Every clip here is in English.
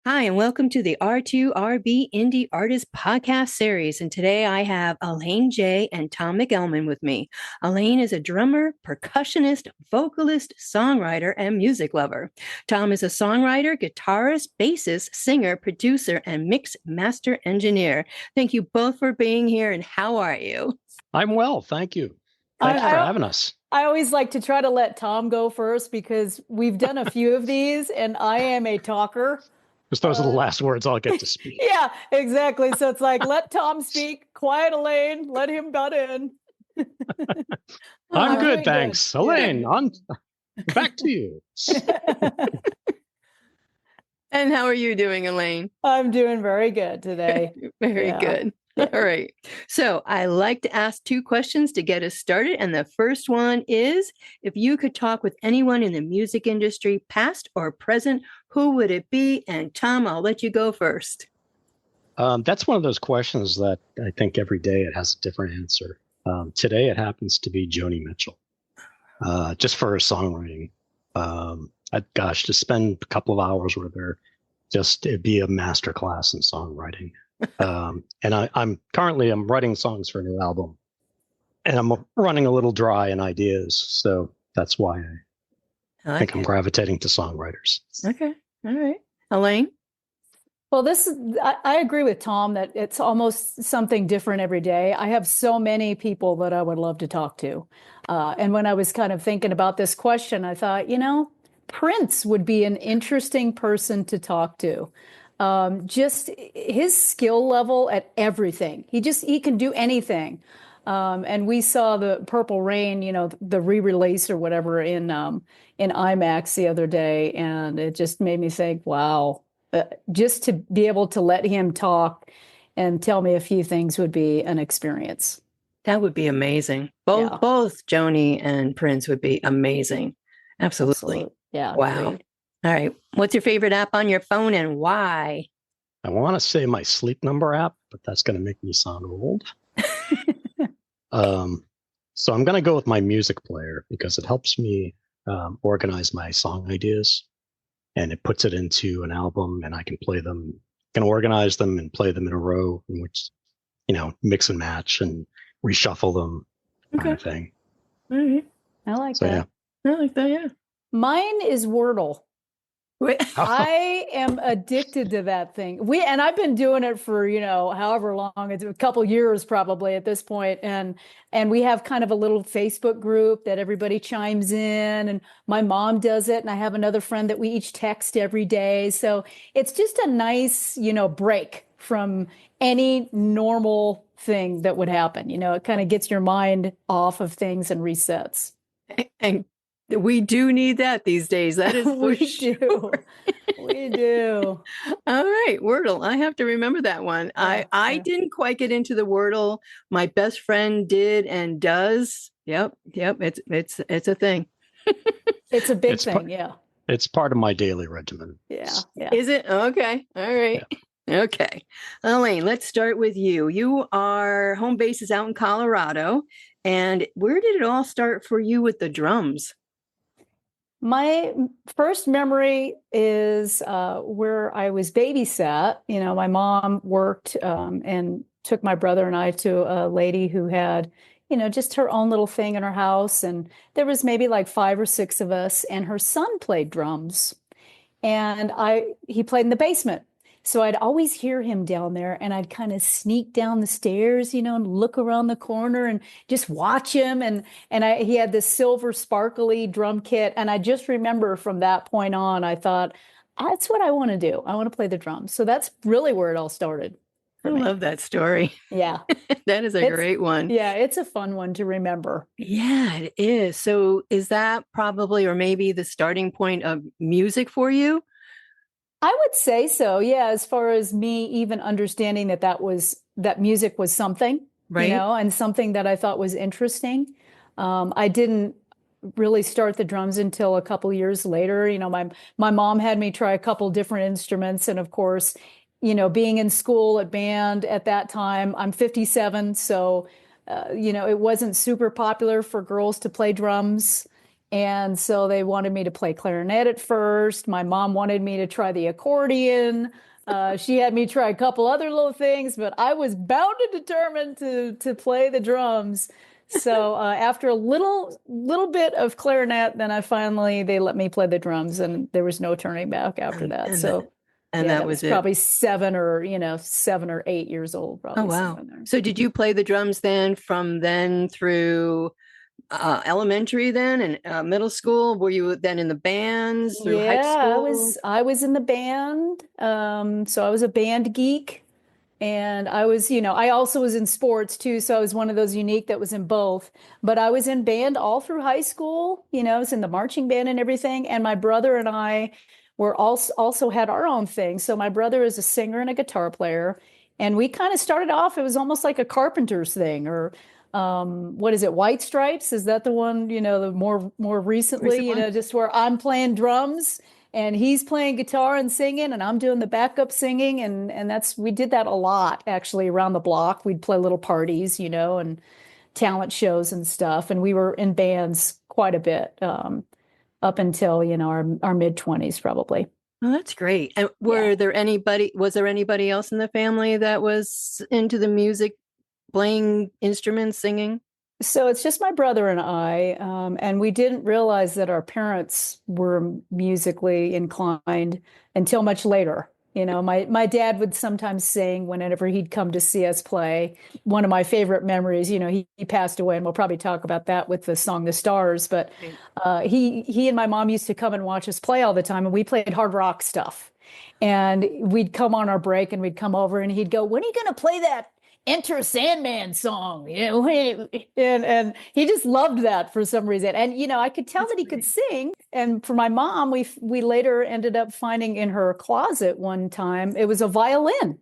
Hi, and welcome to the R2RB Indie Artist Podcast Series. And today I have Alane J and Tom McElman with me. Alane is a drummer, percussionist, vocalist, songwriter, and music lover. Tom is a songwriter, guitarist, bassist, singer, producer, and mix master engineer. Thank you both for being here. And how are you? I'm well, thank you. Thanks for having us. I always like to try to let Tom go first because we've done a few of these and I am a talker. Because those are the last words I'll get to speak. Yeah, exactly. So it's like, let Tom speak, quiet Alane, let him butt in. I'm good, thanks. Good. Alane, on back to you. And how are you doing, Alane? I'm doing very good today. Very good. All right. So I like to ask two questions to get us started. And the first one is, if you could talk with anyone in the music industry, past or present, who would it be? And Tom, I'll let you go first. That's one of those questions that I think every day it has a different answer. Today it happens to be Joni Mitchell, just for her songwriting. To spend a couple of hours with her, it'd be a masterclass in songwriting. And I'm writing songs for a new album, and I'm running a little dry in ideas. So that's why I think I'm gravitating to songwriters. Okay. All right. Alane? Well, I agree with Tom that it's almost something different every day. I have so many people that I would love to talk to. And when I was kind of thinking about this question, I thought, Prince would be an interesting person to talk to. Just his skill level at everything. He can do anything. And we saw the Purple Rain, the re-release or whatever in IMAX the other day. And it just made me think, wow, just to be able to let him talk and tell me a few things would be an experience. That would be amazing. Both Joni and Prince would be amazing. Absolutely. Yeah. Wow. Great. All right. What's your favorite app on your phone and why? I want to say my Sleep Number app, but that's going to make me sound old. So I'm going to go with my music player because it helps me organize my song ideas, and it puts it into an album, and I can play them, can organize them and play them in a row, in which, mix and match and reshuffle them, kind of thing. All right. I like that. Yeah. I like that. Yeah. Mine is Wordle. I am addicted to that thing. And I've been doing it for, however long, it's a couple years probably at this point. And we have kind of a little Facebook group that everybody chimes in, and my mom does it. And I have another friend that we each text every day. So it's just a nice, break from any normal thing that would happen. It kind of gets your mind off of things and resets. And we do need that these days. That is for sure. We do. All right, Wordle. I have to remember that one. I didn't quite get into the Wordle. My best friend did and does. Yep. It's a thing. It's a big thing. Yeah. It's part of my daily regimen. Yeah. Is it? Okay. All right. Yeah. Okay. Alane, let's start with you. You are home base is out in Colorado. And where did it all start for you with the drums? My first memory is where I was babysat. My mom worked and took my brother and I to a lady who had, just her own little thing in her house. And there was maybe like 5 or 6 of us, and her son played drums. And he played in the basement. So I'd always hear him down there, and I'd kind of sneak down the stairs, and look around the corner and just watch him. And he had this silver sparkly drum kit. And I just remember from that point on, I thought, that's what I want to do. I want to play the drums. So that's really where it all started. I love that story. Yeah. That is a great one. Yeah, it's a fun one to remember. Yeah, it is. So is that probably, or maybe the starting point of music for you? I would say so. Yeah. As far as me even understanding that music was something, right. And something that I thought was interesting. I didn't really start the drums until a couple years later. My mom had me try a couple different instruments. And of course, being in school at band at that time, I'm 57. So, it wasn't super popular for girls to play drums. And so they wanted me to play clarinet at first. My mom wanted me to try the accordion. She had me try a couple other little things, but I was bound and determined to play the drums. So after a little bit of clarinet, then they let me play the drums, and there was no turning back after that. So and yeah, that was it. probably 7 or 8 years old, Oh, probably wow. somewhere in there. So did you play the drums then from then through elementary then and middle school? Were you then in the bands through high Yeah, school? I was in the band. So I was a band geek. And I also was in sports too. So I was one of those unique that was in both. But I was in band all through high school. I was in the marching band and everything. And my brother and I were also had our own thing. So my brother is a singer and a guitar player. And we kind of started off, it was almost like a Carpenter's thing, or what is it, White Stripes? Is that the one, the more recently, just where I'm playing drums and he's playing guitar and singing and I'm doing the backup singing, and we did that a lot actually around the block. We'd play little parties, and talent shows and stuff, and we were in bands quite a bit up until our mid-20s probably. Oh, that's great. And was there anybody else in the family that was into the music, playing instruments, singing? So it's just my brother and I, and we didn't realize that our parents were musically inclined until much later. My dad would sometimes sing whenever he'd come to see us play. One of my favorite memories, he passed away, and we'll probably talk about that with the song "The Stars." But he and my mom used to come and watch us play all the time, and we played hard rock stuff. And we'd come on our break, and we'd come over, and he'd go, "When are you going to play that Enter Sandman song?" And he just loved that for some reason. And I could tell that he could sing. And for my mom, we later ended up finding in her closet one time, it was a violin.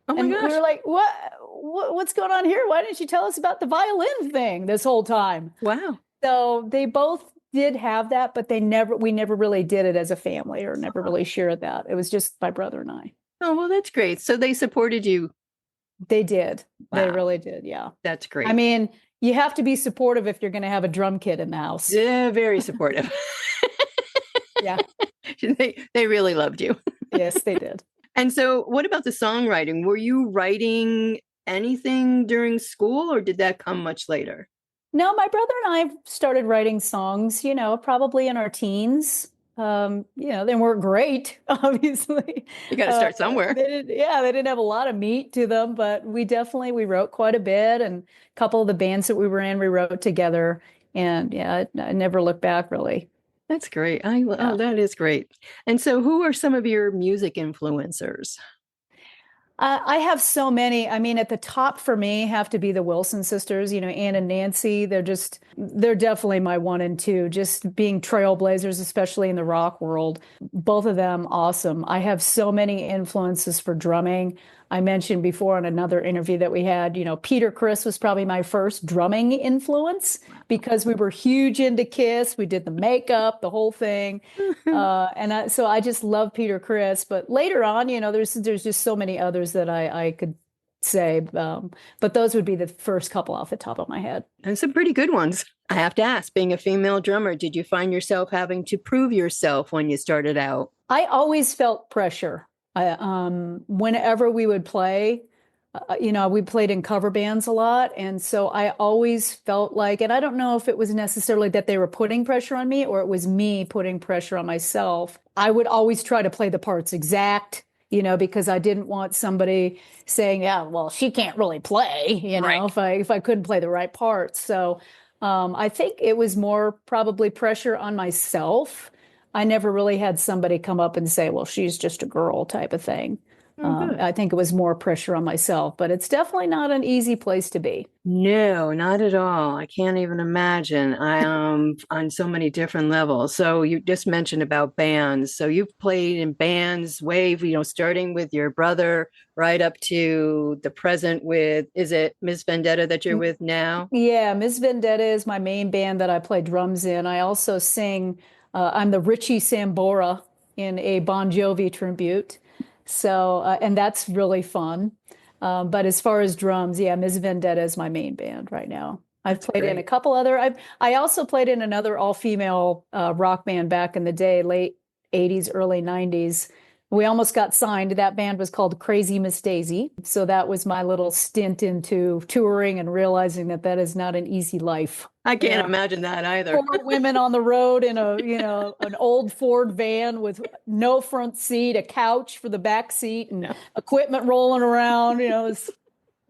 Oh my and gosh. we were like, what's going on here? Why didn't you tell us about the violin thing this whole time? Wow. So they both did have that, but we never really did it as a family, or never really shared that. It was just my brother and I. Oh, well, that's great. So they supported you. They did. Wow. They really did. Yeah. That's great. I mean, you have to be supportive if you're going to have a drum kit in the house. Yeah, very supportive. Yeah. They really loved you. Yes, they did. And so what about the songwriting? Were you writing anything during school, or did that come much later? No, my brother and I started writing songs, probably in our teens. They weren't great, obviously. You got to start somewhere. They didn't have a lot of meat to them, but we wrote quite a bit, and a couple of the bands that we were in, we wrote together. And I never looked back, really. That's great. Oh, that is great. And so who are some of your music influencers? I have so many. I mean, at the top for me have to be the Wilson sisters, Ann and Nancy. They're definitely my one and two, just being trailblazers, especially in the rock world. Both of them, awesome. I have so many influences for drumming. I mentioned before in another interview that we had, Peter Criss was probably my first drumming influence, because we were huge into Kiss. We did the makeup, the whole thing. So I just love Peter Criss. But later on, there's just so many others that I could say. But those would be the first couple off the top of my head. And some pretty good ones. I have to ask, being a female drummer, did you find yourself having to prove yourself when you started out? I always felt pressure. Whenever we would play, we played in cover bands a lot. And so I always felt like, and I don't know if it was necessarily that they were putting pressure on me or it was me putting pressure on myself. I would always try to play the parts exact, because I didn't want somebody saying, yeah, well, she can't really play, right, if I couldn't play the right parts. So I think it was more probably pressure on myself. I never really had somebody come up and say, well, she's just a girl type of thing. I think it was more pressure on myself, but it's definitely not an easy place to be. No, not at all. I can't even imagine. I on so many different levels. So you just mentioned about bands. So you've played in bands starting with your brother right up to the present with, is it Ms. Vendetta that you're with now? Yeah, Ms. Vendetta is my main band that I play drums in. I also sing, I'm the Richie Sambora in a Bon Jovi tribute. So, and that's really fun. But as far as drums, yeah, Ms. Vendetta is my main band right now. I've played in a couple other. I also played in another all-female rock band back in the day, late 80s, early 90s. We almost got signed. That band was called Crazy Miss Daisy. So that was my little stint into touring and realizing that that is not an easy life. I can't imagine that either. 4 women on the road in an old Ford van with no front seat, a couch for the back seat, and equipment rolling around. It's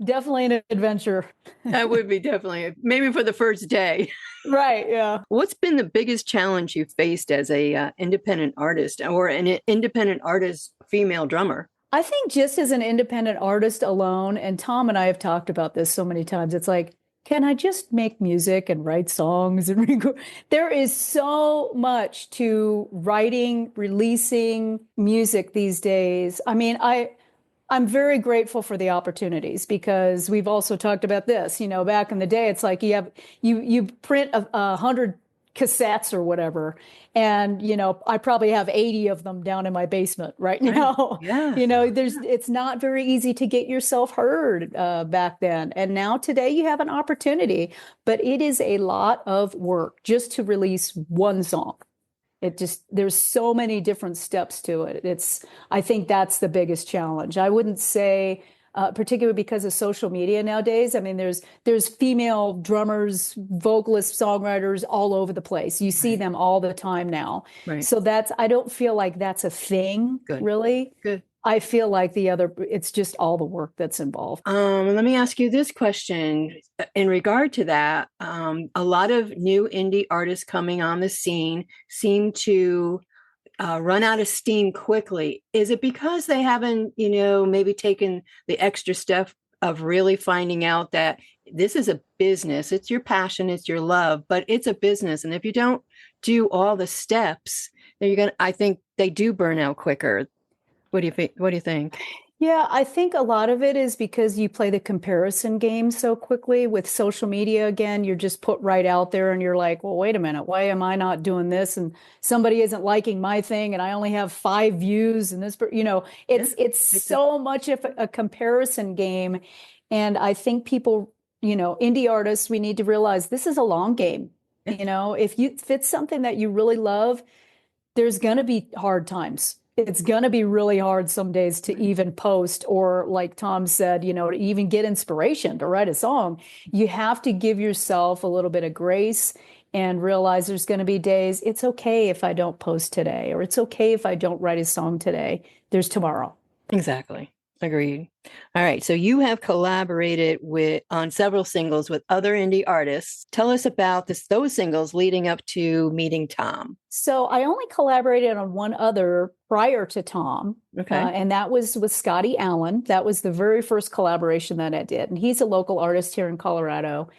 definitely an adventure. That would be definitely, maybe for the first day. Right, yeah. What's been the biggest challenge you've faced as a independent artist or an independent artist female drummer? I think just as an independent artist alone, and Tom and I have talked about this so many times, it's like, can I just make music and write songs and record? There is so much to writing, releasing music these days. I mean, I'm very grateful for the opportunities because we've also talked about this, back in the day, it's like you print 100 cassettes or whatever. And, I probably have 80 of them down in my basement right now. Yeah. It's not very easy to get yourself heard back then. And now today you have an opportunity, but it is a lot of work just to release one song. There's so many different steps to it. I think that's the biggest challenge. I wouldn't say, particularly because of social media nowadays. I mean, there's female drummers, vocalists, songwriters all over the place. You see them all the time now. Right. So I don't feel like that's a thing, really. Good. I feel like it's just all the work that's involved. Let me ask you this question in regard to that. A lot of new indie artists coming on the scene seem to run out of steam quickly. Is it because they haven't, maybe taken the extra step of really finding out that this is a business? It's your passion, it's your love, but it's a business. And if you don't do all the steps, then I think they do burn out quicker. What do you think? Yeah, I think a lot of it is because you play the comparison game so quickly with social media. Again, you're just put right out there and you're like, well, wait a minute, why am I not doing this? And somebody isn't liking my thing and I only have 5 views and this, it's so much of a comparison game. And I think people, indie artists, we need to realize this is a long game. If it's something that you really love, there's going to be hard times. It's going to be really hard some days to even post or, like Tom said, to even get inspiration to write a song. You have to give yourself a little bit of grace and realize there's going to be days it's okay if I don't post today, or it's okay if I don't write a song today. There's tomorrow. Exactly. Agreed. All right. So you have collaborated on several singles with other indie artists. Tell us about those singles leading up to meeting Tom. So I only collaborated on one other prior to Tom. Okay. And that was with Scotty Allen. That was the very first collaboration that I did. And he's a local artist here in Colorado.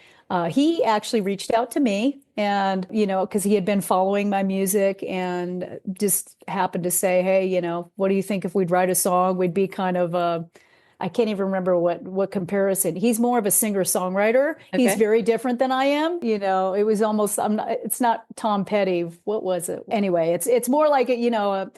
He actually reached out to me and, because he had been following my music and just happened to say, hey, what do you think if we'd write a song? We'd be kind of, I can't even remember what comparison. He's more of a singer-songwriter. Okay. He's very different than I am. It was almost, it's not Tom Petty. What was it? Anyway, it's more like a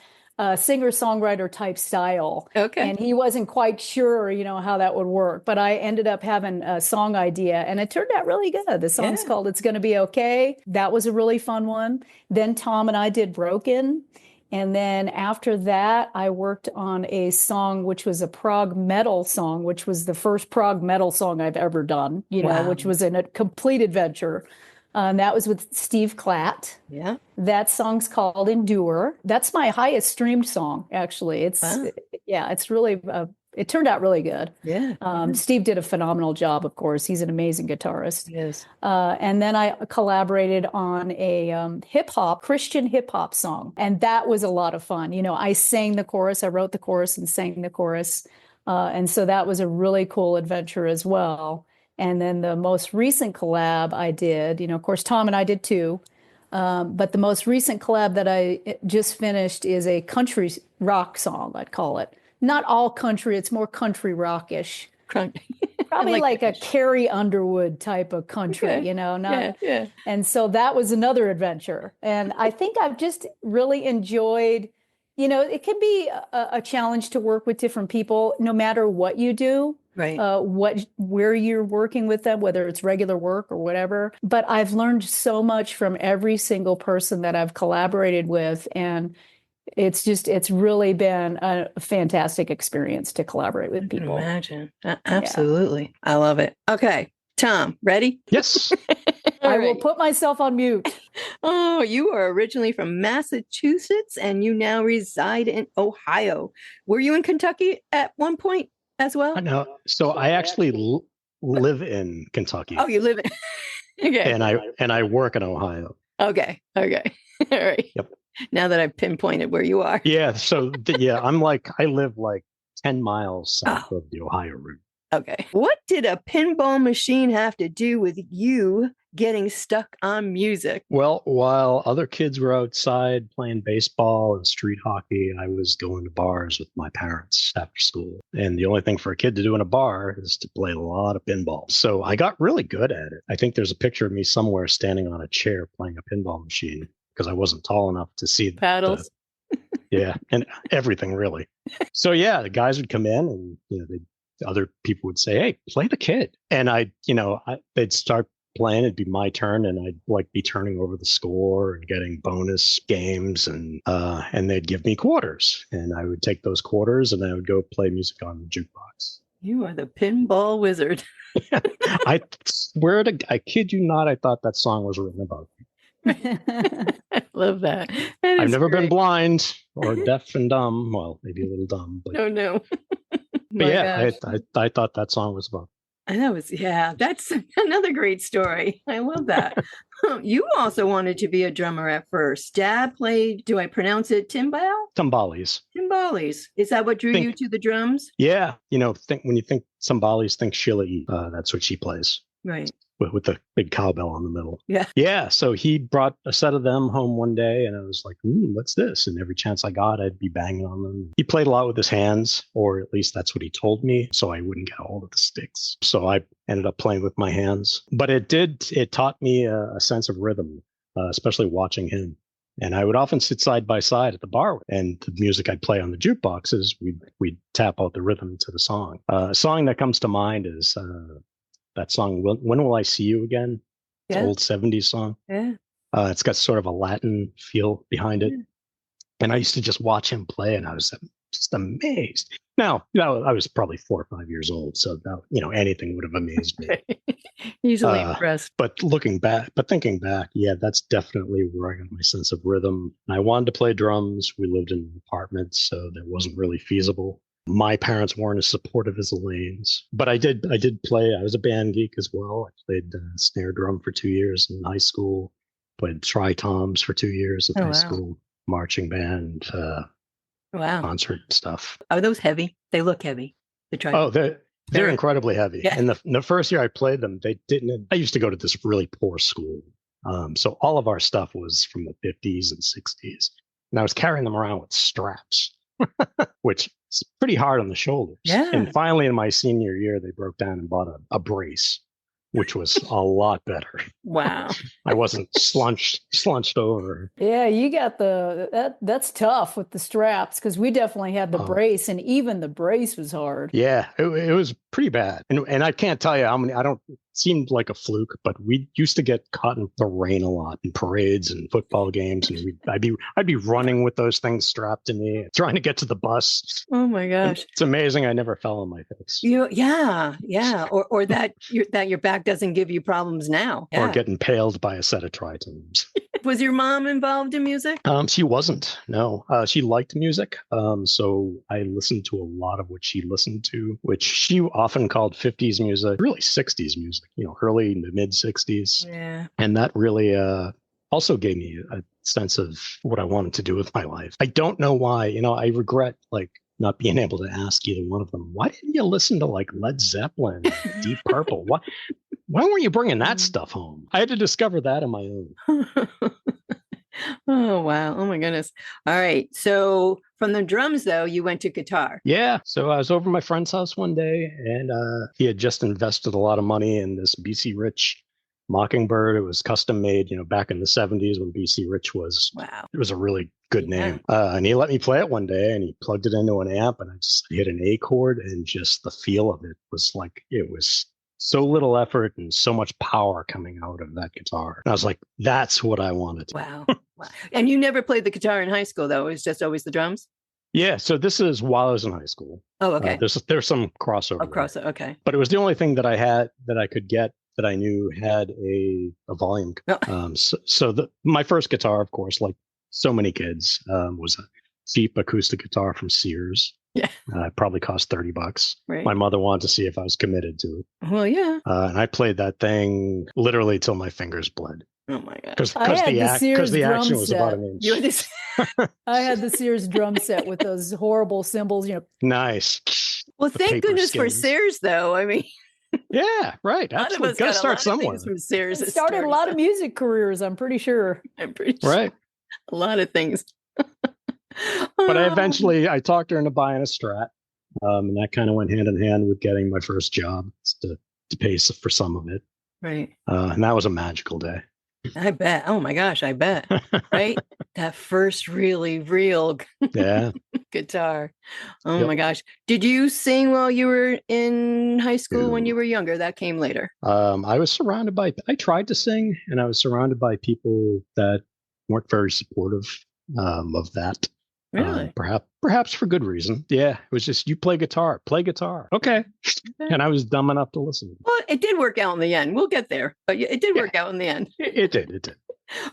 singer-songwriter type style. Okay. And he wasn't quite sure, how that would work. But I ended up having a song idea and it turned out really good. The song's called It's Gonna Be Okay. That was a really fun one. Then Tom and I did Broken. And then after that, I worked on a song, which was a prog metal song, which was the first prog metal song I've ever done, which was a complete adventure. That was with Steve Klatt. Yeah. That song's called Endure. That's my highest streamed song, actually. It's really, it turned out really good. Yeah. Steve did a phenomenal job, of course. He's an amazing guitarist. Yes. And then I collaborated on a Christian hip hop song. And that was a lot of fun. I sang the chorus. I wrote the chorus and sang the chorus. And so that was a really cool adventure as well. And then the most recent collab I did, of course, Tom and I did too. But the most recent collab that I just finished is a country rock song, I'd call it. Not all country, it's more country rockish. Probably like a Carrie Underwood type of country, not. Yeah. And so that was another adventure. And I think I've just really enjoyed, it can be a challenge to work with different people, no matter what you do. Right. where you're working with them, whether it's regular work or whatever. But I've learned so much from every single person that I've collaborated with. And it's really been a fantastic experience to collaborate with I can people. imagine. Absolutely. I love it. Okay. Tom, ready? Yes. I will put myself on mute. Oh, you are originally from Massachusetts and you now reside in Ohio. Were you in Kentucky at one point as well? No. So I actually live in Kentucky. Oh, you live in okay. And I work in Ohio. Okay. All right. Yep. Now that I've pinpointed where you are. Yeah. So I live like 10 miles south of the Ohio route. Okay. What did a pinball machine have to do with you getting stuck on music? Well, while other kids were outside playing baseball and street hockey, I was going to bars with my parents after school. And the only thing for a kid to do in a bar is to play a lot of pinball. So I got really good at it. I think there's a picture of me somewhere standing on a chair playing a pinball machine because I wasn't tall enough to see Paddles. Yeah, and everything really. So yeah, the guys would come in and other people would say, "Hey, play the kid," and they'd start playing. It'd be my turn, and I'd be turning over the score and getting bonus games, and they'd give me quarters, and I would take those quarters and I would go play music on the jukebox. You are the pinball wizard. I swear I kid you not, I thought that song was written about me. I love that. I've never been blind or deaf and dumb. Well, maybe a little dumb, but no. But yeah, I thought that song was about. And that's another great story. I love that. You also wanted to be a drummer at first. Dad played, do I pronounce it timbales? Timbales. Is that what drew you to the drums? Yeah. When you think timbales, think Sheila E. That's what she plays. Right. With the big cowbell on the middle. Yeah. Yeah. So he brought a set of them home one day and I was like, what's this? And every chance I got, I'd be banging on them. He played a lot with his hands, or at least that's what he told me. So I wouldn't get a hold of the sticks. So I ended up playing with my hands. But it taught me a sense of rhythm, especially watching him. And I would often sit side by side at the bar, and the music I'd play on the jukeboxes, we'd tap out the rhythm to the song. A song that comes to mind is that song, When Will I See You Again? It's an old 70s song. Yeah. It's got sort of a Latin feel behind it. Yeah. And I used to just watch him play and I was just amazed. Now, I was probably 4 or 5 years old, so anything would have amazed me. Easily impressed. But thinking back, yeah, that's definitely where I got my sense of rhythm. I wanted to play drums. We lived in an apartment, so that wasn't really feasible. My parents weren't as supportive as Alane's, but I did play. I was a band geek as well. I played snare drum for 2 years in high school, played tri-toms for 2 years in high school, marching band, concert stuff. Are those heavy? They look heavy. They're incredibly heavy. Yeah. And the first year I played them, they didn't. I used to go to this really poor school. So all of our stuff was from the 50s and 60s. And I was carrying them around with straps, which is pretty hard on the shoulders. Yeah. And finally, in my senior year, they broke down and bought a brace, which was a lot better. Wow. I wasn't slunched over. Yeah, you got that's tough with the straps, because we definitely had the brace, and even the brace was hard. Yeah, it was pretty bad. And I can't tell you how many, it seemed like a fluke, but we used to get caught in the rain a lot in parades and football games. And I'd be running with those things strapped to me, trying to get to the bus. Oh my gosh. And it's amazing I never fell on my face. Yeah. Or that your back doesn't give you problems now. Yeah. Or get impaled by a set of tri-toms. Was your mom involved in music? She wasn't. No. She liked music. So I listened to a lot of what she listened to, which she often called 50s music, really 60s music, early to mid 60s. Yeah. And that really also gave me a sense of what I wanted to do with my life. I don't know why. I regret not being able to ask either one of them, why didn't you listen to Led Zeppelin, Deep Purple? Why weren't you bringing that stuff home? I had to discover that on my own. Oh, wow. Oh, my goodness. All right. So from the drums, though, you went to guitar. Yeah. So I was over at my friend's house one day, and he had just invested a lot of money in this BC Rich Mockingbird. It was custom made, back in the 70s when BC Rich was, Wow. it was a really good name. And he let me play it one day and he plugged it into an amp and I just hit an A chord and just the feel of it was like, it was so little effort and so much power coming out of that guitar. And I was like, that's what I wanted. Wow. Wow. And you never played the guitar in high school, though? It was just always the drums? Yeah. So this is while I was in high school. Oh, okay. There's some crossover. Oh, crossover. Okay. But it was the only thing that I had that I could get that I knew had a volume. Oh. My first guitar, of course, like so many kids, was a cheap acoustic guitar from Sears. Yeah. It probably cost $30. Right. My mother wanted to see if I was committed to it. Well, yeah. And I played that thing literally till my fingers bled. Oh my God. Because the action was about an inch. I had the Sears drum set with those horrible cymbals, Nice. Well, thank goodness for Sears, though. I mean, yeah, right. Absolutely. Got to start somewhere. From Sears. It started a lot of music careers, I'm pretty sure. Right. A lot of things. But I talked her into buying a Strat. And that kind of went hand in hand with getting my first job to pay for some of it. Right. And that was a magical day. I bet. Oh my gosh, I bet. Right? That first really real guitar. Oh my gosh. Did you sing while you were in high school when you were younger? That came later. I tried to sing and I was surrounded by people that weren't very supportive of that. Really? Perhaps for good reason. Yeah. It was just, you play guitar. Okay. And I was dumb enough to listen. Well, it did work out in the end. We'll get there. But it did work out in the end. It did.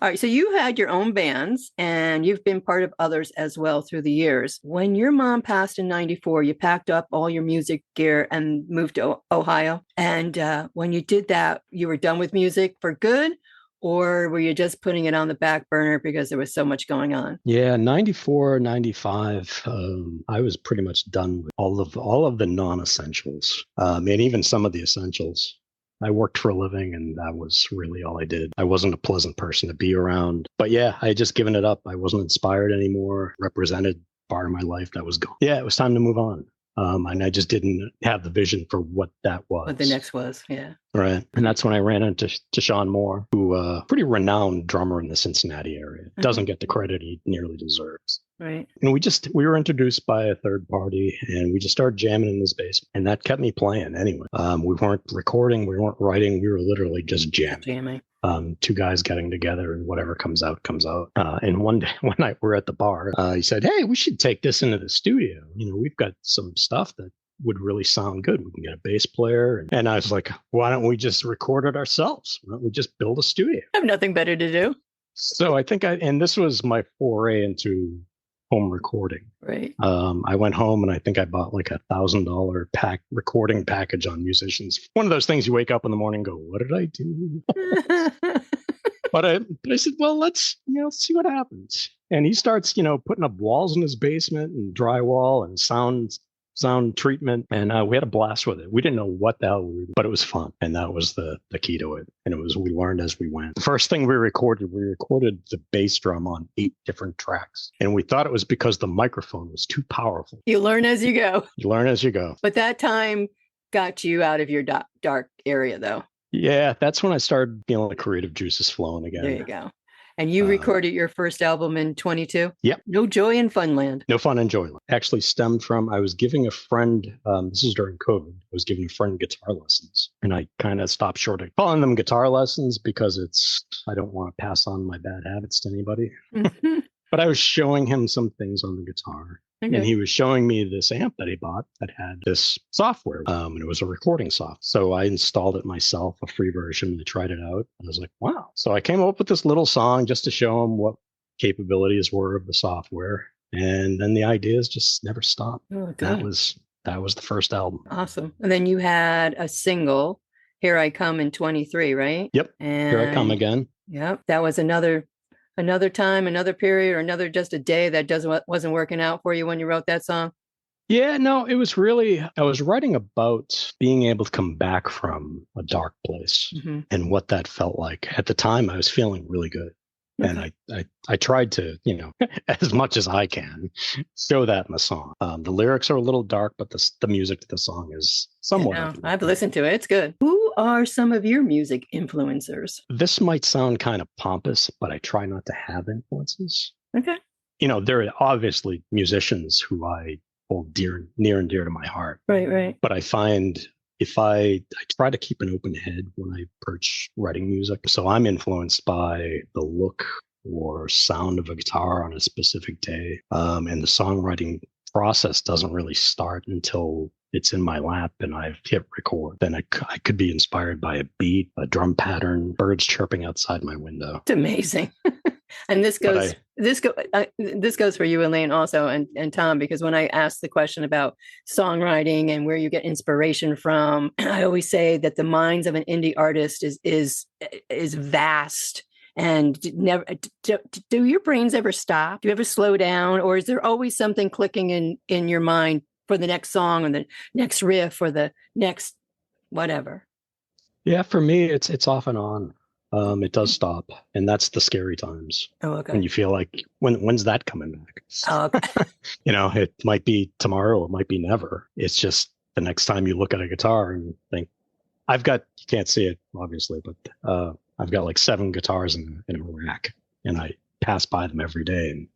All right. So you had your own bands and you've been part of others as well through the years. When your mom passed in 94, you packed up all your music gear and moved to Ohio. And when you did that, you were done with music for good? Or were you just putting it on the back burner because there was so much going on? Yeah, 94, 95, I was pretty much done with all of the non-essentials, and even some of the essentials. I worked for a living and that was really all I did. I wasn't a pleasant person to be around. But yeah, I had just given it up. I wasn't inspired anymore, represented part of my life that was gone. Yeah, it was time to move on. And I just didn't have the vision for what that was. What the next was, yeah. Right. And that's when I ran into Sean Moore, who pretty renowned drummer in the Cincinnati area. Doesn't get the credit he nearly deserves. Right. And we were introduced by a third party and we just started jamming in his basement. And that kept me playing anyway. We weren't recording, we weren't writing, we were literally just jamming. Two guys getting together and whatever comes out, comes out. And one night we're at the bar. He said, "Hey, we should take this into the studio. We've got some stuff that would really sound good. We can get a bass player." And I was like, "Why don't we just record it ourselves? Why don't we just build a studio?" I have nothing better to do. So I think and this was my foray into home recording. Right. I went home and I think I bought like $1,000 recording package on Musicians. One of those things you wake up in the morning and go, "What did I do?" But I said, well, let's see what happens. And he starts, putting up walls in his basement and drywall and sound treatment. And we had a blast with it. We didn't know what the hell we were doing, but it was fun. And that was the key to it. And we learned as we went. The first thing we recorded the bass drum on 8 different tracks. And we thought it was because the microphone was too powerful. You learn as you go. But that time got you out of your dark area, though. Yeah, that's when I started feeling the creative juices flowing again. There you go. And you recorded your first album in 22? Yep. No Joy in Funland. No Fun in Joyland. Actually stemmed from, I was giving a friend, this is during COVID, I was giving a friend guitar lessons. And I kind of stopped short of calling them guitar lessons because I don't want to pass on my bad habits to anybody. But I was showing him some things on the guitar. Okay. And he was showing me this amp that he bought that had this software, and it was a recording software. So I installed it myself, a free version, and tried it out. And I was like, wow. So I came up with this little song just to show him what capabilities were of the software. And then the ideas just never stopped. Oh, that was the first album. Awesome. And then you had a single, Here I Come, in 23, right? Yep. And Here I Come Again. Yep. That was another time, another period, or just a day that wasn't working out for you when you wrote that song? Yeah, no, it was really, I was writing about being able to come back from a dark place and what that felt like. At the time, I was feeling really good. And I tried to, as much as I can, show that in the song. The lyrics are a little dark, but the music to the song is somewhat. I've listened to it. It's good. Who are some of your music influencers? This might sound kind of pompous, but I try not to have influences. Okay. There are obviously musicians who I hold near and dear to my heart. Right. But I find if I try to keep an open head when I approach writing music. So I'm influenced by the look or sound of a guitar on a specific day. And the songwriting process doesn't really start until it's in my lap and I've hit record. Then I could be inspired by a beat, a drum pattern, birds chirping outside my window. It's amazing. And this goes for you, Alane, also, and Tom, because when I asked the question about songwriting and where you get inspiration from, I always say that the minds of an indie artist is vast. And never do your brains ever stop? Do you ever slow down, or is there always something clicking in your mind for the next song or the next riff or the next whatever? Yeah, for me, it's off and on. It does stop, and that's the scary times. Oh, okay. When you feel like, when's that coming back? Oh, okay. It might be tomorrow, it might be never. It's just the next time you look at a guitar and think, you can't see it obviously, but I've got like 7 guitars in a rack, and I pass by them every day. And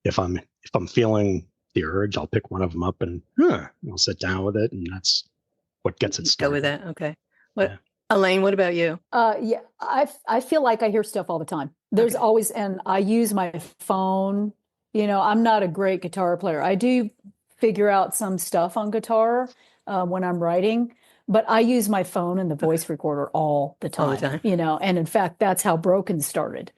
if I'm feeling the urge, I'll pick one of them up and I'll sit down with it, and that's what gets it started. Go with that. Okay. Alane, what about you? Yeah, I feel like I hear stuff all the time. There's always, and I use my phone. I'm not a great guitar player. I do figure out some stuff on guitar when I'm writing, but I use my phone and the voice recorder all the time. All the time. And in fact, that's how Broken started.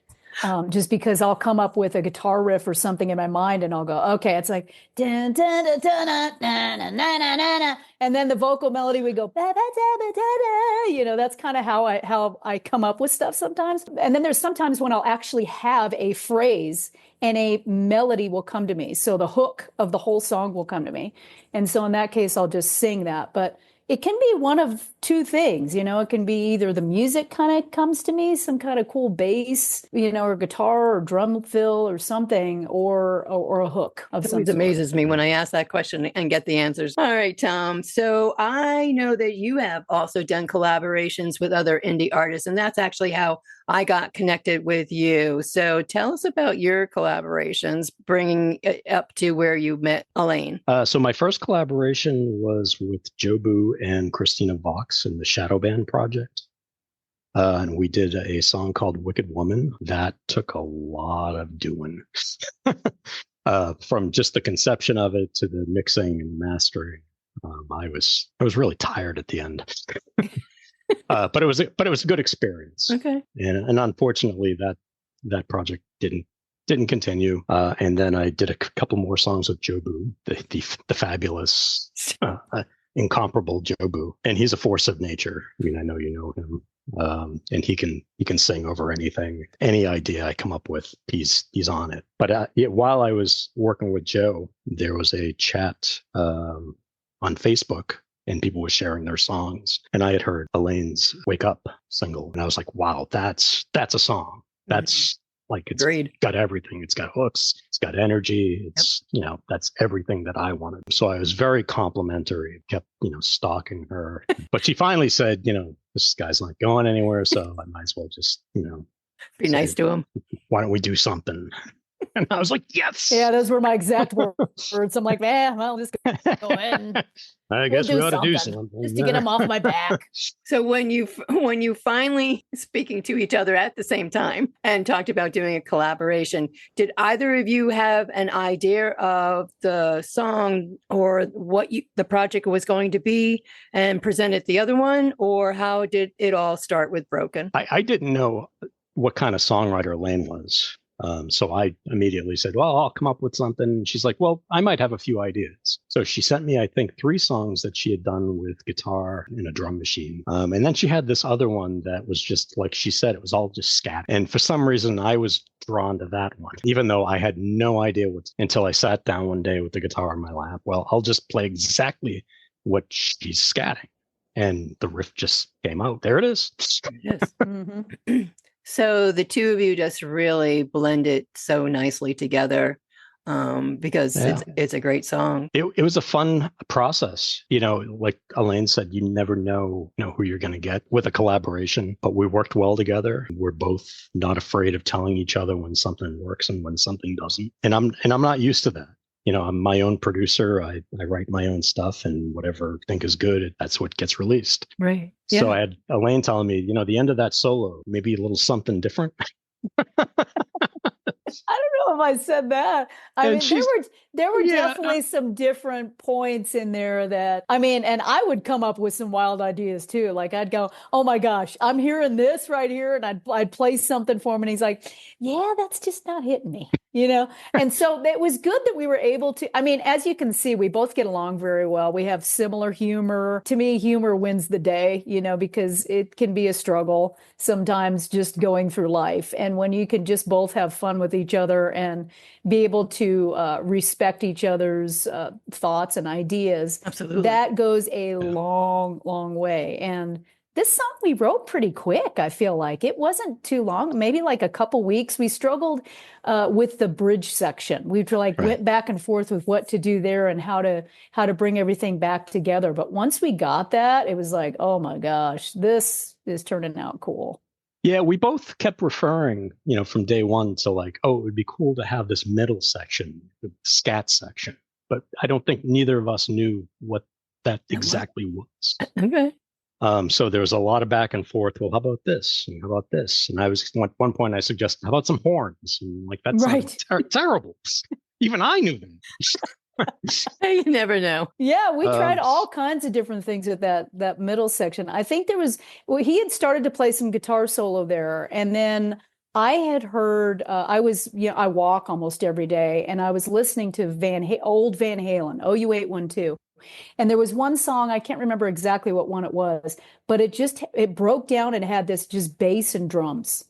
Just because I'll come up with a guitar riff or something in my mind and I'll go, okay, it's like, dun, dun, dun, dun, dun, na, na, na, na, na, na. And then the vocal melody would go, ba, ba, da, ba, da, da. That's kind of how I come up with stuff sometimes. And then there's sometimes when I'll actually have a phrase and a melody will come to me. So the hook of the whole song will come to me. And so in that case, I'll just sing that. But it can be one of two things, it can be either the music kind of comes to me, some kind of cool bass, or guitar or drum fill or something, or a hook of some sort. It amazes me when I ask that question and get the answers. All right, Tom. So I know that you have also done collaborations with other indie artists, and that's actually how I got connected with you. So tell us about your collaborations, bringing it up to where you met Alane. So my first collaboration was with Jobu and Christina Vox in the Shadow Band project. And we did a song called Wicked Woman. That took a lot of doing. From just the conception of it to the mixing and mastering. I was really tired at the end. But it was a good experience. Okay. And unfortunately that project didn't continue. And then I did a couple more songs with Jobu, the fabulous, incomparable Jobu, and he's a force of nature. I mean, I know you know him, and he can sing over anything, any idea I come up with. He's on it. But while I was working with Joe, there was a chat on Facebook. And people were sharing their songs. And I had heard Alane's Wake Up single. And I was like, wow, that's a song. That's like, it's got everything. It's got hooks. It's got energy. It's, that's everything that I wanted. So I was very complimentary, kept, stalking her. But she finally said, this guy's not going anywhere. So I might as well just, be nice to him. Why don't we do something? And I was like, yes. Yeah, those were my exact words. I'm like, well, just go ahead and I guess we ought to do something. Just to get them off my back. So when you finally speaking to each other at the same time and talked about doing a collaboration, did either of you have an idea of the song or what the project was going to be and presented the other one? Or how did it all start with Broken? I didn't know what kind of songwriter Alane was. So I immediately said, well, I'll come up with something. And she's like, well, I might have a few ideas. So she sent me, I think, 3 songs that she had done with guitar and a drum machine. And then she had this other one that was just, like she said, it was all just scat. And for some reason, I was drawn to that one, even though I had no idea until I sat down one day with the guitar in my lap. Well, I'll just play exactly what she's scatting. And the riff just came out. There it is. Yes. Mm-hmm. So the two of you just really blended so nicely together. because it's a great song. It was a fun process. Like Alane said, you never know who you're going to get with a collaboration, but we worked well together. We're both not afraid of telling each other when something works and when something doesn't. And I'm not used to that. I'm my own producer. I write my own stuff, and whatever I think is good, that's what gets released. Right. So Yeah. I had Alane telling me, the end of that solo, maybe a little something different. I don't know if I said that. I mean, there were definitely some different points in there that, and I would come up with some wild ideas too. Like I'd go, oh my gosh, I'm hearing this right here. And I'd play something for him. And he's like, yeah, that's just not hitting me, And so it was good that we were able to, as you can see, we both get along very well. We have similar humor. To me, humor wins the day, because it can be a struggle sometimes just going through life. And when you can just both have fun with each other and be able to respect each other's thoughts and ideas, absolutely, that goes a long, long way. And this song we wrote pretty quick. I feel like it wasn't too long, maybe like a couple weeks. We struggled with the bridge section. We went back and forth with what to do there and how to bring everything back together. But once we got that, it was like, oh my gosh, this is turning out cool. Yeah, we both kept referring, from day one to like, oh, it would be cool to have this middle section, the scat section. But I don't think neither of us knew what that exactly was. Okay. So there was a lot of back and forth. Well, how about this? And how about this? And I was at one point I suggested, how about some horns? And like, that's terrible. Even I knew them. You never know. Yeah, we tried all kinds of different things with that middle section. I think he had started to play some guitar solo there, and then I had heard I walk almost every day, and I was listening to old Van Halen, OU812. And there was one song, I can't remember exactly what one it was, but it broke down and had this just bass and drums.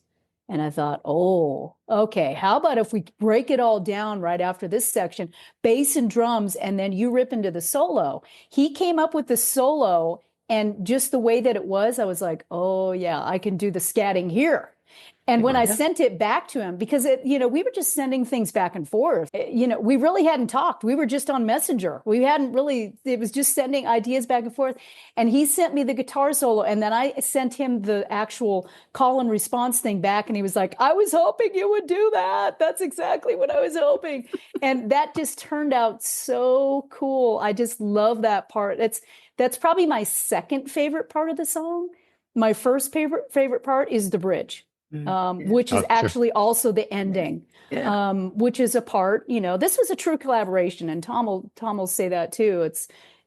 And I thought, oh, okay, how about if we break it all down right after this section, bass and drums, and then you rip into the solo. He came up with the solo, and just the way that it was, I was like, oh yeah, I can do the scatting here. And when I sent it back to him, because we were just sending things back and forth, we really hadn't talked. We were just on Messenger. It was just sending ideas back and forth. And he sent me the guitar solo. And then I sent him the actual call and response thing back. And he was like, I was hoping you would do that. That's exactly what I was hoping. And that just turned out so cool. I just love that part. That's probably my second favorite part of the song. My first favorite part is the bridge. Which is actually also the ending, which is a part, this was a true collaboration, and Tom will say that too.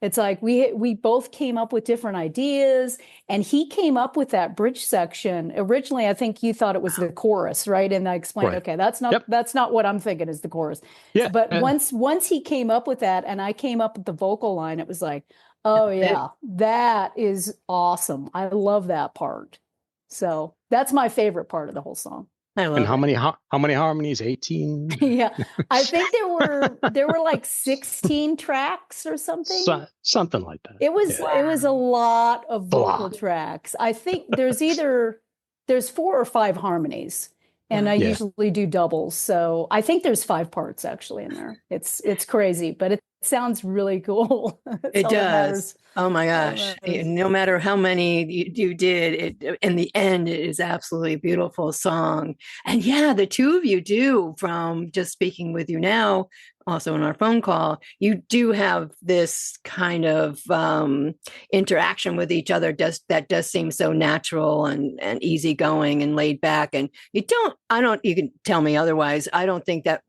It's like we both came up with different ideas, and he came up with that bridge section. Originally, I think you thought it was the chorus, right? And I explained, okay, that's not what I'm thinking is the chorus. Yeah. But once he came up with that, and I came up with the vocal line, it was like, oh yeah, that is awesome. I love that part. So that's my favorite part of the whole song. I love how many harmonies? 18? Yeah, I think there were like 16 tracks or something. Something like that. It was a lot of vocal tracks. I think there's 4 or 5 harmonies, and I usually do doubles. So I think there's 5 parts actually in there. It's crazy, but it sounds really cool. It does. Oh my gosh. No matter how many you did, in the end, it is absolutely a beautiful song. And yeah, the two of you do, from just speaking with you now, also in our phone call, you do have this kind of interaction with each other that does seem so natural and easygoing and laid back. And you can tell me otherwise. I don't think that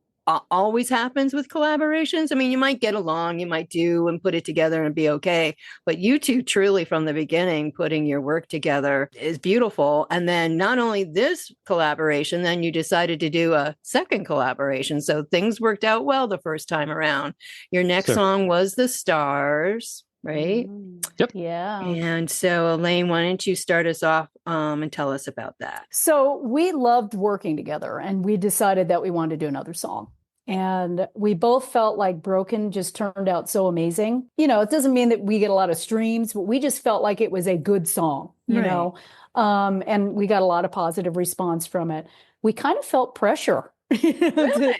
always happens with collaborations. I mean, you might get along, you might do and put it together and be okay. But you two truly from the beginning, putting your work together is beautiful. And then not only this collaboration, then you decided to do a second collaboration. So things worked out well the first time around. Your next song was The Stars, right? Yep. Yeah. And so Alane, why don't you start us off and tell us about that? So we loved working together, and we decided that we wanted to do another song. And we both felt like Broken just turned out so amazing. It doesn't mean that we get a lot of streams, but we just felt like it was a good song, you know, and we got a lot of positive response from it. We kind of felt pressure to,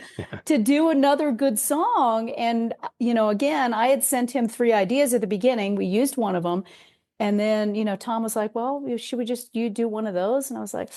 to do another good song. And, again, I had sent him 3 ideas at the beginning. We used one of them. And then, Tom was like, well, should we you do one of those? And I was like,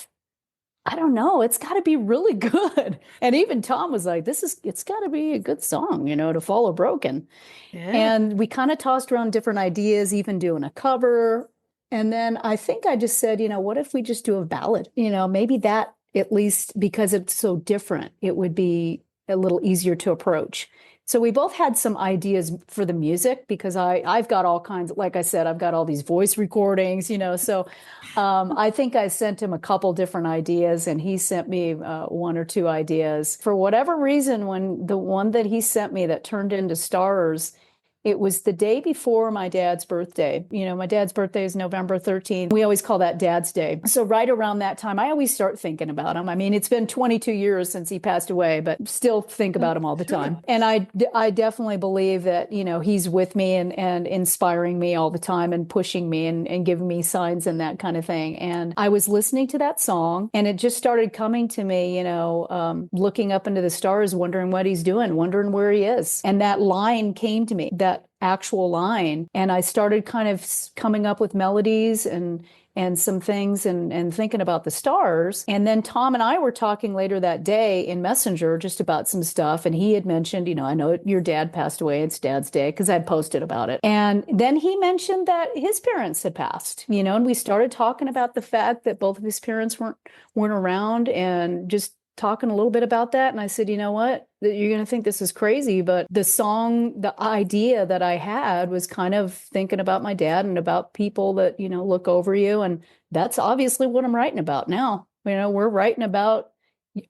I don't know. It's got to be really good. And even Tom was like, it's got to be a good song, to follow Broken. Yeah. And we kind of tossed around different ideas, even doing a cover. And then I think I just said, what if we just do a ballad? Maybe that, at least because it's so different, it would be a little easier to approach. So we both had some ideas for the music, because I've got all kinds, like I said, I've got all these voice recordings, so I think I sent him a couple different ideas, and he sent me 1 or 2 ideas. For whatever reason, when the one that he sent me that turned into Stars, it was the day before my dad's birthday. My dad's birthday is November 13th. We always call that Dad's Day. So right around that time, I always start thinking about him. I mean, it's been 22 years since he passed away, but still think about him all the time. And I definitely believe that, he's with me and inspiring me all the time and pushing me and giving me signs and that kind of thing. And I was listening to that song, and it just started coming to me, looking up into the stars, wondering what he's doing, wondering where he is. And that line came to me, that actual line. And I started kind of coming up with melodies and some things and thinking about the stars. And then Tom and I were talking later that day in Messenger just about some stuff. And he had mentioned, I know your dad passed away. It's Dad's Day, because I'd posted about it. And then he mentioned that his parents had passed, and we started talking about the fact that both of his parents weren't around, and just talking a little bit about that. And I said, you know what, you're going to think this is crazy, but the idea that I had was kind of thinking about my dad and about people that, look over you. And that's obviously what I'm writing about now. We're writing about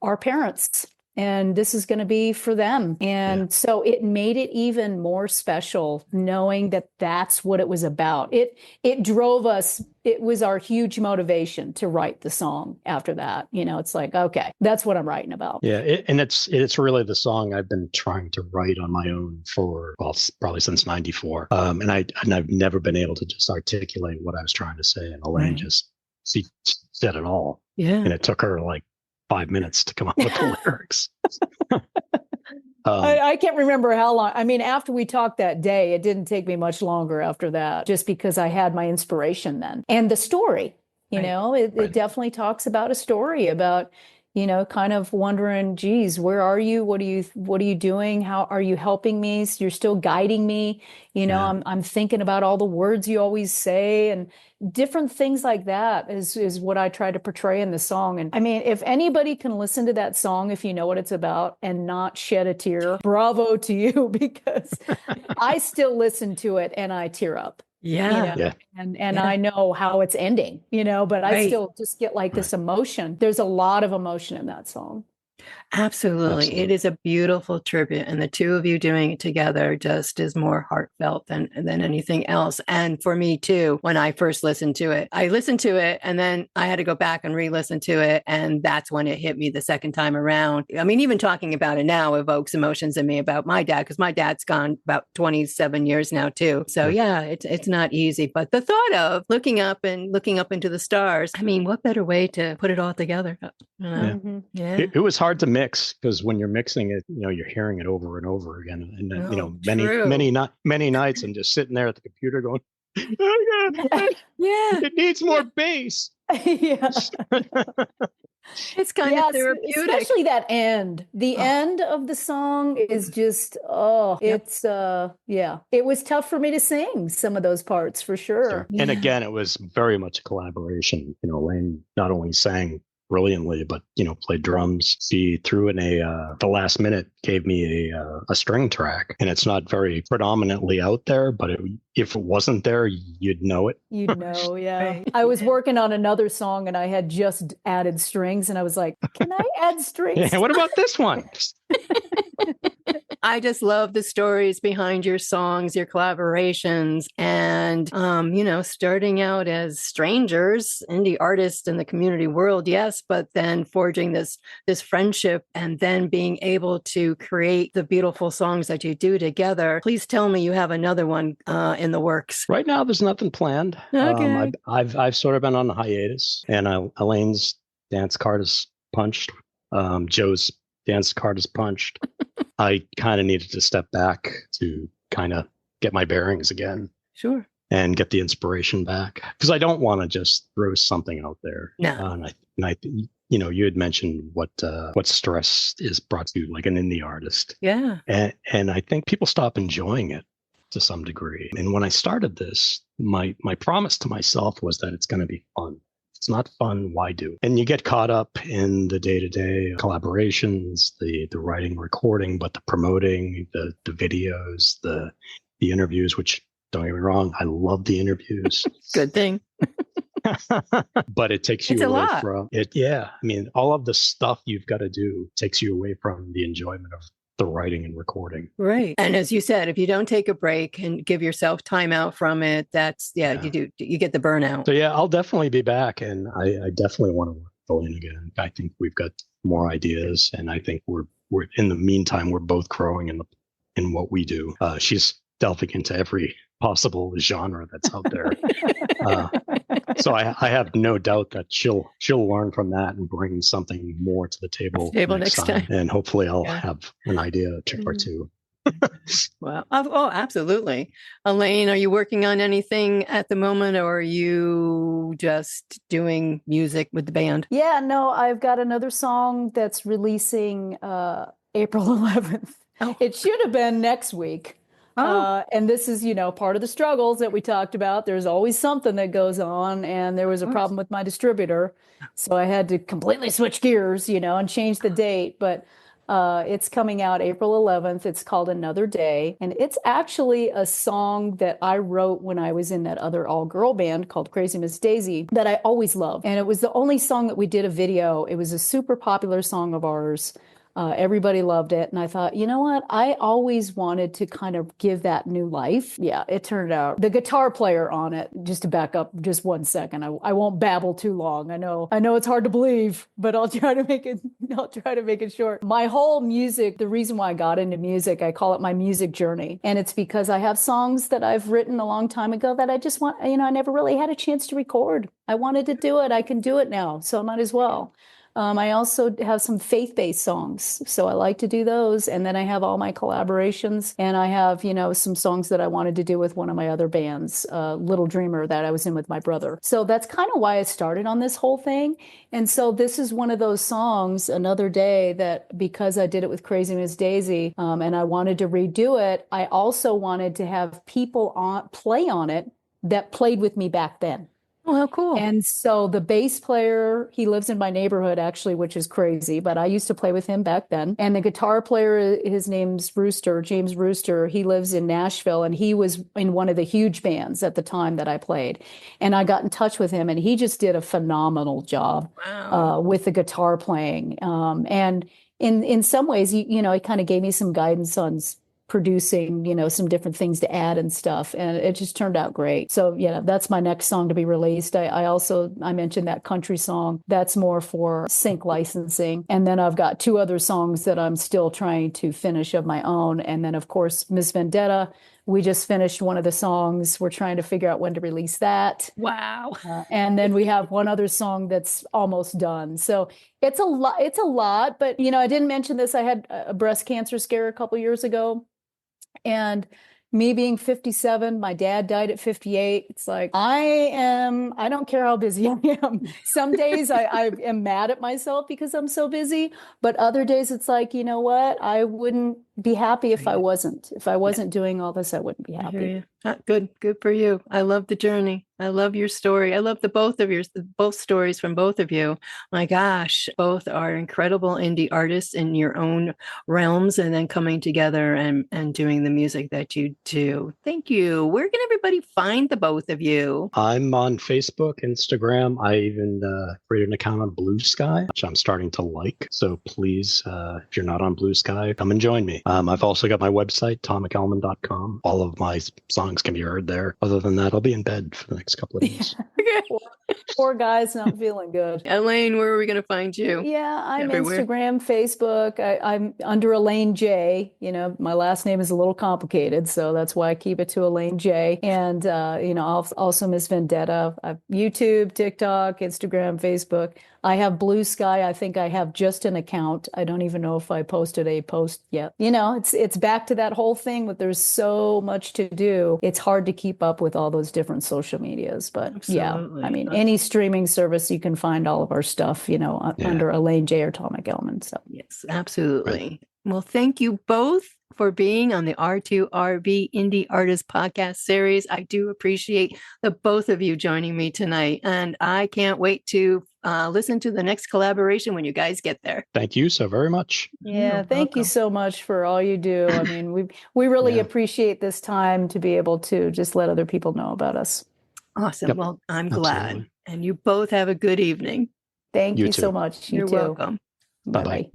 our parents, and this is going to be for them. And so it made it even more special knowing that that's what it was about. It drove us. It was our huge motivation to write the song after that. It's like, okay, that's what I'm writing about. Yeah. It's really the song I've been trying to write on my own for, probably since 94. And I've never been able to just articulate what I was trying to say. And Alane she said it all. Yeah. And it took her like 5 minutes to come up with the lyrics. I can't remember how long. I mean, after we talked that day, it didn't take me much longer after that, just because I had my inspiration then. And the story, it definitely talks about a story about, kind of wondering, geez, where are you? What are you doing? How are you helping me? You're still guiding me. I'm thinking about all the words you always say, and different things like that is what I try to portray in the song. And I mean, if anybody can listen to that song, if you know what it's about, and not shed a tear, bravo to you, because I still listen to it and I tear up. Yeah. And I know how it's ending, but I still just get like this emotion. There's a lot of emotion in that song. Absolutely. It is a beautiful tribute, and the two of you doing it together just is more heartfelt than anything else. And for me too, when I first listened to it, I listened to it and then I had to go back and re-listen to it. And that's when it hit me the second time around. I mean, even talking about it now evokes emotions in me about my dad, because my dad's gone about 27 years now too. So yeah, it's not easy, but the thought of looking up into the stars, I mean, what better way to put it all together? It was hard to mix, because when you're mixing it, you're hearing it over and over again, and then, many nights I'm just sitting there at the computer going, oh, yeah, it needs more bass. It's kind of therapeutic, especially that end. The end of the song is just it's it was tough for me to sing some of those parts, for sure. And again, it was very much a collaboration. Alane not only sang brilliantly, but played drums. She threw in the last minute gave me a string track, and it's not very predominantly out there, but if it wasn't there, you'd know it. You'd know, yeah. I was working on another song and I had just added strings, and I was like, can I add strings? Yeah, what about this one? I just love the stories behind your songs, your collaborations, and, starting out as strangers, indie artists in the community world, yes, but then forging this friendship, and then being able to create the beautiful songs that you do together. Please tell me you have another one in the works. Right now, there's nothing planned. Okay. I've sort of been on a hiatus, and Alane's dance card is punched. Joe's dance card is punched. I kind of needed to step back to kind of get my bearings again. Sure. And get the inspiration back, because I don't want to just throw something out there. No. You had mentioned what stress is brought to like an indie artist. Yeah. And I think people stop enjoying it to some degree. And when I started this, my promise to myself was that it's going to be fun. If it's not fun, why do? And you get caught up in the day-to-day collaborations, the writing, recording, but the promoting, the videos, the interviews, which, don't get me wrong, I love the interviews. Good thing. But it takes you away from it. Yeah. I mean, all of the stuff you've got to do takes you away from the enjoyment of the writing and recording. Right. And as you said, if you don't take a break and give yourself time out from it, you get the burnout. So yeah, I'll definitely be back. And I definitely want to work with Alane again. I think we've got more ideas. And I think we're in the meantime, we're both growing in what we do. She's delving into every possible genre that's out there. So I have no doubt that she'll learn from that and bring something more to the table next time. And hopefully I'll have an idea or two. Well, oh, absolutely. Alane, are you working on anything at the moment, or are you just doing music with the band? Yeah, no, I've got another song that's releasing April 11th. Oh. It should have been next week. Oh. And this is, part of the struggles that we talked about. There's always something that goes on, and there was a problem with my distributor. So I had to completely switch gears, and change the date. But it's coming out April 11th. It's called Another Day. And it's actually a song that I wrote when I was in that other all-girl band called Crazy Miss Daisy that I always loved. And it was the only song that we did a video. It was a super popular song of ours. Everybody loved it. And I thought, you know what? I always wanted to kind of give that new life. Yeah, it turned out. The guitar player on it, just to back up just 1 second, I won't babble too long. I know it's hard to believe, but I'll try to make it short. My whole music, the reason why I got into music, I call it my music journey. And it's because I have songs that I've written a long time ago that I just want, I never really had a chance to record. I wanted to do it. I can do it now, so I might as well. I also have some faith-based songs, so I like to do those. And then I have all my collaborations, and I have, some songs that I wanted to do with one of my other bands, Little Dreamer, that I was in with my brother. So that's kind of why I started on this whole thing. And so this is one of those songs, Another Day, that because I did it with Crazy Miss Daisy, and I wanted to redo it, I also wanted to have people play on it that played with me back then. Oh, how cool. And so the bass player, he lives in my neighborhood, actually, which is crazy, but I used to play with him back then. And the guitar player, his name's James Rooster. He lives in Nashville, and he was in one of the huge bands at the time that I played. And I got in touch with him, and he just did a phenomenal job with the guitar playing. And in some ways, he kind of gave me some guidance on producing, some different things to add and stuff. And it just turned out great. So yeah, that's my next song to be released. I mentioned that country song. That's more for sync licensing. And then I've got 2 other songs that I'm still trying to finish of my own. And then of course, Miss Vendetta. We just finished one of the songs. We're trying to figure out when to release that. Wow. And then we have one other song that's almost done. So it's a lot, but I didn't mention this. I had a breast cancer scare a couple years ago. And me being 57, my dad died at 58. It's like, I don't care how busy I am. Some days I am mad at myself because I'm so busy, but other days it's like, you know what? I wouldn't be happy if I wasn't. If I wasn't doing all this, I wouldn't be happy. Good for you. I love the journey. I love your story. I love both stories from both of you. My gosh, both are incredible indie artists in your own realms, and then coming together and doing the music that you do. Thank you. Where can everybody find the both of you? I'm on Facebook, Instagram. I even created an account on Blue Sky, which I'm starting to like. So please, if you're not on Blue Sky, come and join me. I've also got my website, tommcalman.com. All of my songs can be heard there. Other than that, I'll be in bed for the next couple of days. poor guy's not feeling good. Alane, where are we going to find you? Yeah, I'm Everywhere. Instagram, Facebook. I'm under Alane J. My last name is a little complicated, so that's why I keep it to Alane J. And also Miss Vendetta. I've YouTube, TikTok, Instagram, Facebook. I have Blue Sky. I think I have just an account. I don't even know if I posted a post yet. It's back to that whole thing, but there's so much to do. It's hard to keep up with all those different social medias. But Absolutely. yeah, I mean, any streaming service, you can find all of our stuff, under Alane J or Tom McElman. So yes, absolutely. Right. Well, thank you both for being on the R2RB Indie Artist Podcast series. I do appreciate the both of you joining me tonight, and I can't wait to listen to the next collaboration when you guys get there. Thank you so very much. yeah, thank you so much for all you do. I mean, we really appreciate this time to be able to just let other people know about us. Awesome. Yep. Well, I'm glad. Absolutely. And you both have a good evening. Thank You you so too. much. You're You too. welcome. Bye-bye. Bye-bye.